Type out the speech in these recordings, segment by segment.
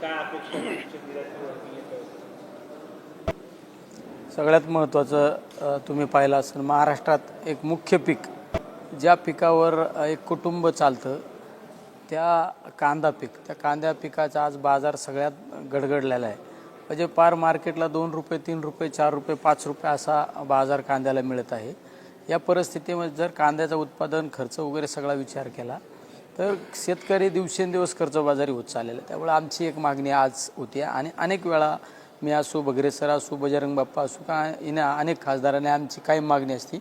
काय अपेक्षा निर्यातीवरती येतं? सगळ्यात महत्त्वाचं तुम्ही पाहिलं असेल, महाराष्ट्रात एक मुख्य पीक, ज्या पिकावर एक कुटुंब चालतं, त्या कांदा पीक. त्या कांद्या पिकाचा आज बाजार सगळ्यात गडगडलेला आहे. म्हणजे पार मार्केटला 2 रुपये, 3 रुपये, 4 रुपये, 5 रुपये असा बाजार कांद्याला मिळत आहे. या परिस्थितीमध्ये जर कांद्याचा उत्पादन खर्च वगैरे सगळा विचार केला तर शेतकरी दिवसेंदिवस कर्जबाजारी होत चाललेला आहे. त्यामुळे आमची एक मागणी आज होती आणि अनेक वेळा मी असो, बगरे सर असो, बजरंग बाप्पा असो, का अनेक खासदारांनी आमची काही मागणी असती,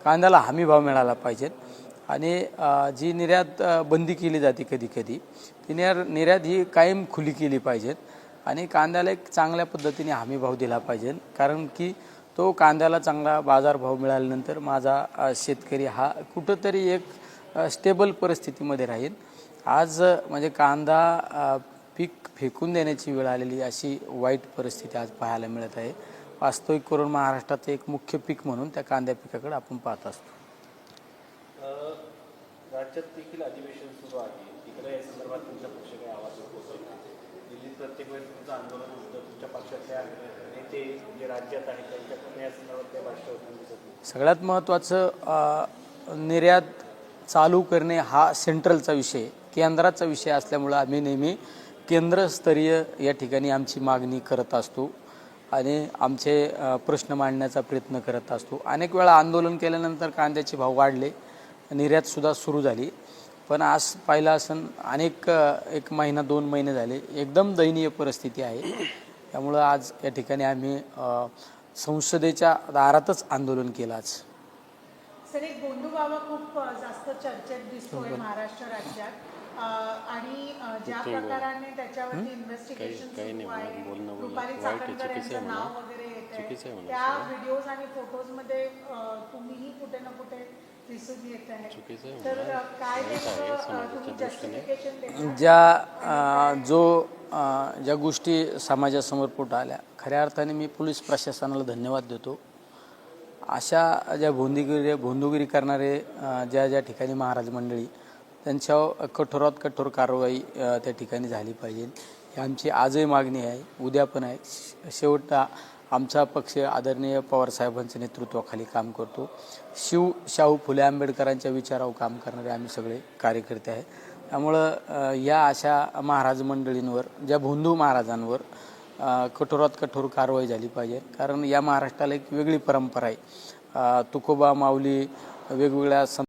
कांद्याला हमी भाव मिळाला पाहिजेत. आणि जी निर्यात बंदी केली जाते कधी कधी, ती निर्यात ही कायम खुली केली पाहिजेत आणि कांद्याला एक चांगल्या पद्धतीने हमी भाव दिला पाहिजे. कारण की तो कांद्याला चांगला बाजारभाव मिळाल्यानंतर माझा शेतकरी हा कुठंतरी एक स्टेबल परिस्थितीमध्ये राहील. आज म्हणजे कांदा पीक फेकून देण्याची वेळ आलेली अशी वाईट परिस्थिती आज पाहायला मिळत आहे. वास्तविक करून महाराष्ट्राचं एक मुख्य पीक म्हणून त्या कांद्या पिकाकडे आपण पाहत असतो. राज्यात देखील अधिवेशन सुरू आहे, तिकडे या संदर्भात तुमच्या पक्ष काही आवाज होतोय का? दिल्लीत प्रत्येक वेळेस तुमचं आंदोलन होतं, तुमच्या पक्षातल्या नेते जे राज्यात आहेत त्यांच्याकडून या संदर्भात काही भाष्य होतं दिसत नाही. सगळ्यात महत्त्वाचं, निर्यात चालू करणे हा सेंट्रलचा विषय, केंद्राचा विषय असल्यामुळं आम्ही नेहमी केंद्रस्तरीय या ठिकाणी आमची मागणी करत असतो आणि आमचे प्रश्न मांडण्याचा प्रयत्न करत असतो. अनेक वेळा आंदोलन केल्यानंतर कांद्याचे भाव वाढले, निर्यातसुद्धा सुरू झाली. पण आज पाहिलं असं एक महिना 2 महिने झाले एकदम दयनीय परिस्थिती आहे. त्यामुळं आज या ठिकाणी आम्ही संसदेच्या दारातच आंदोलन केलं. आज सर, एक गोंधू बाबा खूप जास्त चर्चेत दिसतोय महाराष्ट्र राज्यात आणि ज्या प्रकाराने त्याच्यावरती इन्व्हेस्टिगेशन सुरू आहे, रुपाली चाकणकर यांचं नाव वगैरे येतंय, त्या व्हिडिओज आणि फोटोजमध्ये तुम्हीही कुठे ना कुठे दिसून येत आहे. तर काय तुम्ही जस्टिफिकेशन देता? ज्या गोष्टी समाजासमोर पुढे आल्या, खऱ्या अर्थाने मी पोलीस प्रशासनाला धन्यवाद देतो. अशा ज्या भोंदूगिरी करणारे ज्या ठिकाणी महाराज मंडळी, त्यांच्यावर कठोरात कठोर कारवाई त्या ठिकाणी झाली पाहिजे, ही आमची आजही मागणी आहे, उद्या पण आहे. शेवटचा आमचा पक्ष आदरणीय पवारसाहेबांच्या नेतृत्वाखाली काम करतो. शाहू फुले आंबेडकरांच्या विचारावर काम करणारे आम्ही सगळे कार्यकर्ते आहे. त्यामुळं या अशा महाराज मंडळींवर, ज्या भोंदू महाराजांवर कठोरात कठोर कारवाई झाली पाहिजे. कारण या महाराष्ट्राला एक वेगळी परंपरा आहे. तुकोबा माऊली वेगवेगळ्या